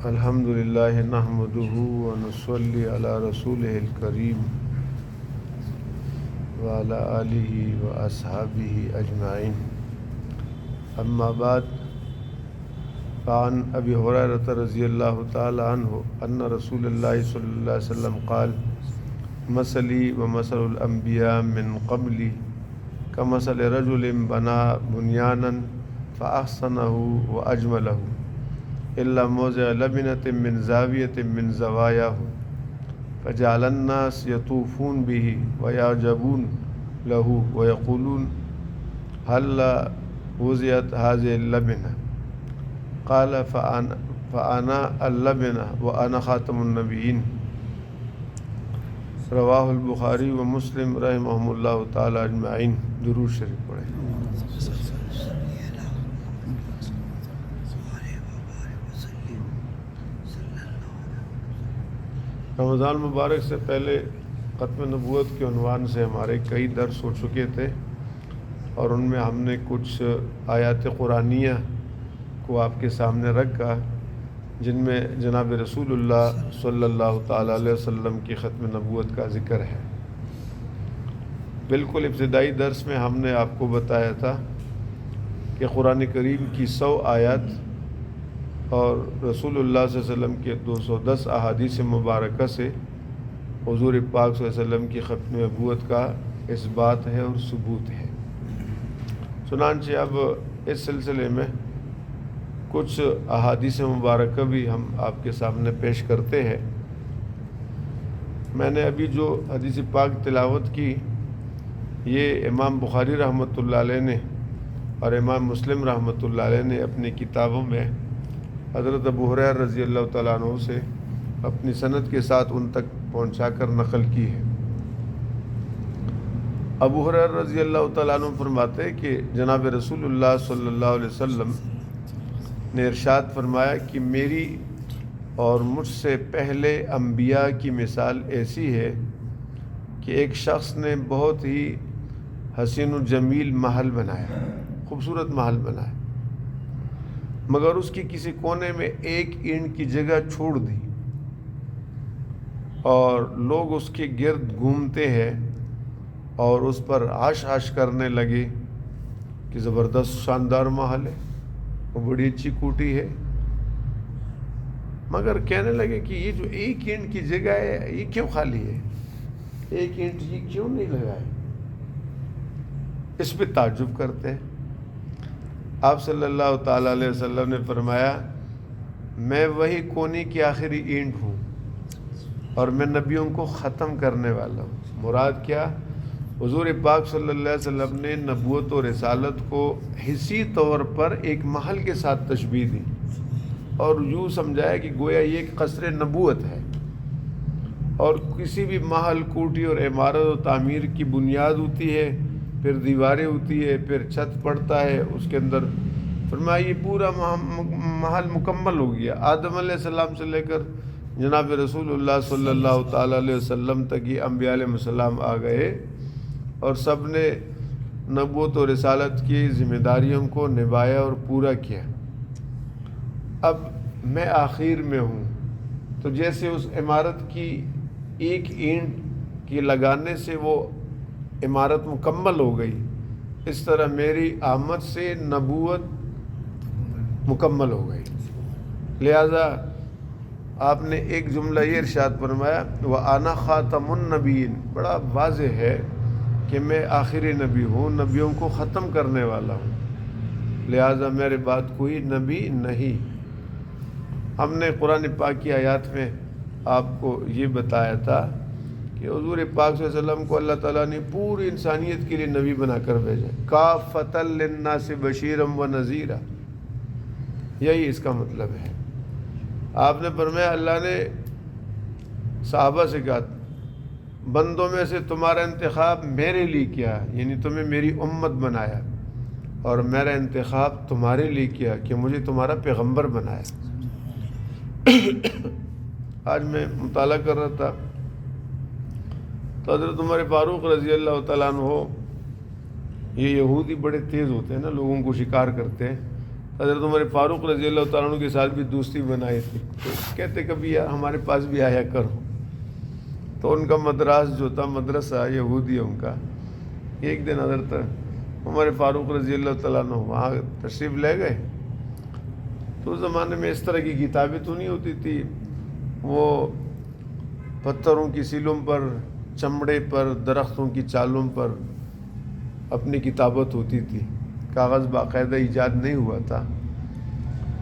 الحمد للہ نحمدہ ونصلی علی رسولہ الکریم وعلی آلہ واصحابہ اجمعین اما بعد فعن ابی ہریرہ رضی اللہ تعالی عنہ ان رسول اللہ صلی اللہ علیہ وسلم قال مثلی ومثل الانبیاء من قبلی کمثل رجل بنا بنیانا فاحسنہ واجملہ إلا موضع لبنة من زاوية من زواياه فجعل الناس يطوفون به ويعجبون له ويقولون هل وضعت هذه اللبنة قال فأنا اللبنة وأنا خاتم النبيين رواه البخاری و مسلم رحمهم اللہ تعالی اجمعین. درود شریف پڑھیں. رمضان مبارک سے پہلے ختم نبوت کے عنوان سے ہمارے کئی درس ہو چکے تھے اور ان میں ہم نے کچھ آیات قرآنیہ کو آپ کے سامنے رکھا جن میں جناب رسول اللہ صلی اللہ تعالی علیہ وسلم کی ختم نبوت کا ذکر ہے. بالکل ابتدائی درس میں ہم نے آپ کو بتایا تھا کہ قرآن کریم کی 100 آیات اور رسول اللہ صلی اللہ علیہ وسلم کے 210 احادیث مبارکہ سے حضور پاک صلی اللہ علیہ وسلم کی ختم نبوت کا اثبات ہے اور ثبوت ہے. چنانچہ اب اس سلسلے میں کچھ احادیث مبارکہ بھی ہم آپ کے سامنے پیش کرتے ہیں. میں نے ابھی جو حدیث پاک تلاوت کی یہ امام بخاری رحمۃ اللہ علیہ نے اور امام مسلم رحمۃ اللہ علیہ نے اپنی کتابوں میں حضرت ابو ہریرہ رضی اللہ تعالیٰ عنہ سے اپنی سند کے ساتھ ان تک پہنچا کر نقل کی ہے. ابو ہریرہ رضی اللہ تعالیٰ عنہ فرماتے کہ جناب رسول اللہ صلی اللہ علیہ وسلم نے ارشاد فرمایا کہ میری اور مجھ سے پہلے انبیاء کی مثال ایسی ہے کہ ایک شخص نے بہت ہی حسین و جمیل محل بنایا، خوبصورت محل بنایا، مگر اس کی کسی کونے میں ایک اینٹ کی جگہ چھوڑ دی اور لوگ اس کے گرد گھومتے ہیں اور اس پر عش عش کرنے لگے کہ زبردست شاندار محل ہے، وہ بڑی اچھی کوٹھی ہے، مگر کہنے لگے کہ یہ جو ایک اینٹ کی جگہ ہے یہ کیوں خالی ہے، ایک اینٹ یہ کیوں نہیں لگائے. اس پہ تعجب کرتے ہیں. آپ صلی اللہ تعالیٰ علیہ وسلم نے فرمایا میں وہی کونے کی آخری اینٹ ہوں اور میں نبیوں کو ختم کرنے والا ہوں. مراد کیا؟ حضور پاک صلی اللہ علیہ وسلم نے نبوت و رسالت کو حسی طور پر ایک محل کے ساتھ تشبیہ دی اور یوں سمجھایا کہ گویا یہ ایک قصر نبوت ہے اور کسی بھی محل، کوٹھی اور عمارت و تعمیر کی بنیاد ہوتی ہے، پھر دیواریں ہوتی ہے، پھر چھت پڑتا ہے اس کے اندر. فرمایا یہ پورا محل مکمل ہو گیا. آدم علیہ السلام سے لے کر جناب رسول اللہ صلی اللہ تعالیٰ علیہ وسلم تک یہ انبیاء علیہ السلام آ گئے اور سب نے نبوت و رسالت کی ذمہ داریوں کو نبھایا اور پورا کیا. اب میں آخر میں ہوں تو جیسے اس عمارت کی ایک اینٹ کی لگانے سے وہ عمارت مکمل ہو گئی، اس طرح میری آمد سے نبوت مکمل ہو گئی. لہذا آپ نے ایک جملہ یہ ارشاد فرمایا وَأَنَا خَاتَمُ النَّبِيِّينَ. بڑا واضح ہے کہ میں آخری نبی ہوں، نبیوں کو ختم کرنے والا ہوں، لہذا میرے بعد کوئی نبی نہیں. ہم نے قرآن پاک کی آیات میں آپ کو یہ بتایا تھا کہ حضور پاک صلی اللہ علیہ وسلم کو اللہ تعالیٰ نے پوری انسانیت کے لیے نبی بنا کر بھیجا، کافۃ للناس بشیرا و نذیرا. یہی اس کا مطلب ہے. آپ نے فرمایا اللہ نے صحابہ سے کہا بندوں میں سے تمہارا انتخاب میرے لیے کیا، یعنی تمہیں میری امت بنایا، اور میرا انتخاب تمہارے لیے کیا کہ مجھے تمہارا پیغمبر بنایا. آج میں مطالعہ کر رہا تھا تو حضرت عمر فاروق رضی اللہ تعالیٰ عنہ، یہ یہودی بڑے تیز ہوتے ہیں نا، لوگوں کو شکار کرتے ہیں. حضرت عمر فاروق رضی اللہ تعالیٰ عنہ کے ساتھ بھی دوستی بنائی تھی، تو کہتے کبھی یار ہمارے پاس بھی آیا کرو. تو ان کا مدراس جو تھا مدرسہ یہودیوں کا، ایک دن حضرت عمر فاروق رضی اللہ تعالیٰ عنہ وہاں تشریف لے گئے. تو اس زمانے میں اس طرح کی کتابیں تو نہیں ہوتی تھی، وہ پتھروں کی سیلوں پر، چمڑے پر، درختوں کی چالوں پر اپنی کتابت ہوتی تھی، کاغذ باقاعدہ ایجاد نہیں ہوا تھا.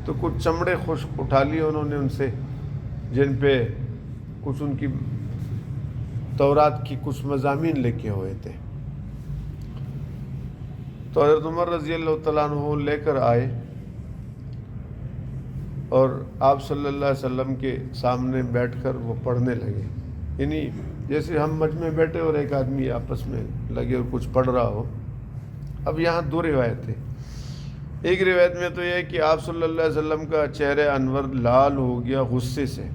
تو کچھ چمڑے خشک اٹھا لیے انہوں نے ان سے، جن پہ کچھ ان کی تورات کی کچھ مضامین لکھے ہوئے تھے. تو حضرت عمر رضی اللہ تعالیٰ عنہ لے کر آئے اور آپ صلی اللہ علیہ وسلم کے سامنے بیٹھ کر وہ پڑھنے لگے. یعنی جیسے ہم مجمع میں بیٹھے اور ایک آدمی آپس میں لگے اور کچھ پڑھ رہا ہو. اب یہاں دو روایتیں، ایک روایت میں تو یہ ہے کہ آپ صلی اللہ علیہ وسلم کا چہرہ انور لال ہو گیا غصے سے،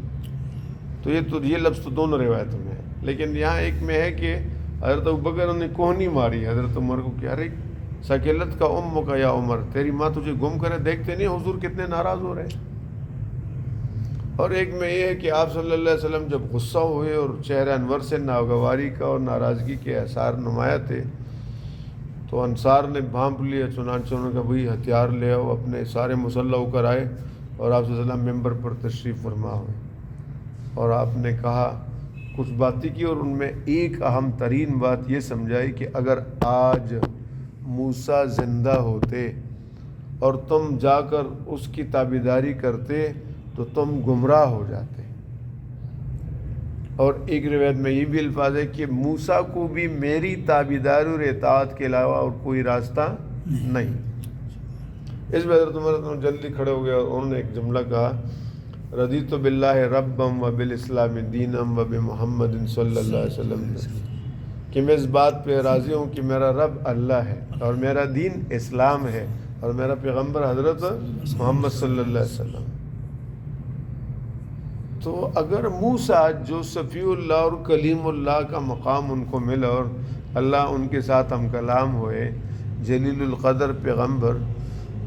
تو یہ لفظ تو دونوں روایتوں میں ہے. لیکن یہاں ایک میں ہے کہ حضرت ابوبکر نے کوہنی ماری حضرت عمر کو کہ ارے سکیلت کا ام کا یا عمر، تیری ماں تجھے گم کرے، دیکھتے نہیں حضور کتنے ناراض ہو رہے ہیں. اور ایک میں یہ ہے کہ آپ صلی اللہ علیہ وسلم جب غصہ ہوئے اور چہرہ انور سے ناگواری کا اور ناراضگی کے آثار نمایاں تھے، تو انصار نے بھانپ لیا. چنانچہ انہوں نے کہا بھئی ہتھیار لے آؤ، اپنے سارے مسلح ہو کر آئے اور آپ صلی اللہ علیہ وسلم ممبر پر تشریف فرما ہوئے. اور آپ نے کہا کچھ باتیں کی، اور ان میں ایک اہم ترین بات یہ سمجھائی کہ اگر آج موسیٰ زندہ ہوتے اور تم جا کر اس کی تابعداری کرتے تو تم گمراہ ہو جاتے. اور ایک روایت میں یہ بھی الفاظ ہے کہ موسیٰ کو بھی میری تابعداری اور اطاعت کے علاوہ اور کوئی راستہ نہیں. اس میں حضرت عمر جلدی کھڑے ہو گئے اور انہوں نے ایک جملہ کہا، رضیت باللہ ربم و بالاسلام دینم و بمحمد صلی اللہ علیہ وسلم، کہ میں اس بات پہ راضی ہوں کہ میرا رب اللہ ہے اور میرا دین اسلام ہے اور میرا پیغمبر حضرت محمد صلی اللہ علیہ وسلم. تو اگر موسیٰ جو صفی اللہ اور کلیم اللہ کا مقام ان کو ملا اور اللہ ان کے ساتھ ہم کلام ہوئے، جلیل القدر پیغمبر،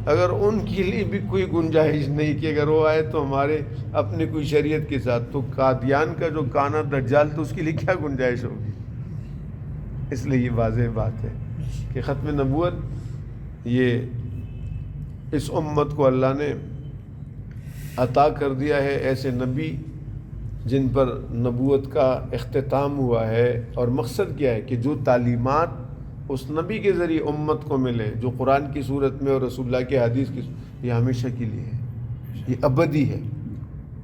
اگر ان کے لیے بھی کوئی گنجائش نہیں کہ اگر وہ آئے تو ہمارے اپنے کوئی شریعت کے ساتھ، تو قادیان کا جو کانا دجال تو اس کے لیے کیا گنجائش ہوگی. اس لیے یہ واضح بات ہے کہ ختم نبوت یہ اس امت کو اللہ نے عطا کر دیا ہے، ایسے نبی جن پر نبوت کا اختتام ہوا ہے. اور مقصد کیا ہے کہ جو تعلیمات اس نبی کے ذریعے امت کو ملے، جو قرآن کی صورت میں اور رسول اللہ کے حدیث کی، یہ ہمیشہ کے لیے ہے، یہ ابدی ہے.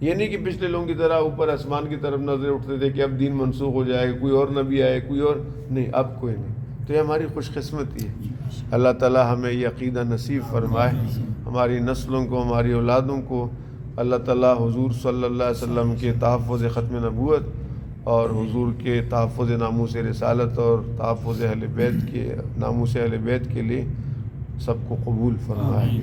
یہ نہیں کہ پچھلے لوگوں کی طرح اوپر آسمان کی طرف نظریں اٹھتے تھے کہ اب دین منسوخ ہو جائے گا، کوئی اور نبی آئے، کوئی اور نہیں، اب کوئی نہیں. تو یہ ہماری خوش قسمتی ہے. اللہ تعالی ہمیں یہ عقیدہ نصیب فرمائے، ہماری نسلوں کو، ہماری اولادوں کو اللہ تعالیٰ حضور صلی اللہ علیہ وسلم کے تحفظ ختم نبوت اور حضور کے تحفظ ناموس رسالت اور تحفظ اہل بیت کے ناموس اہل بیت کے لیے سب کو قبول فرمائے.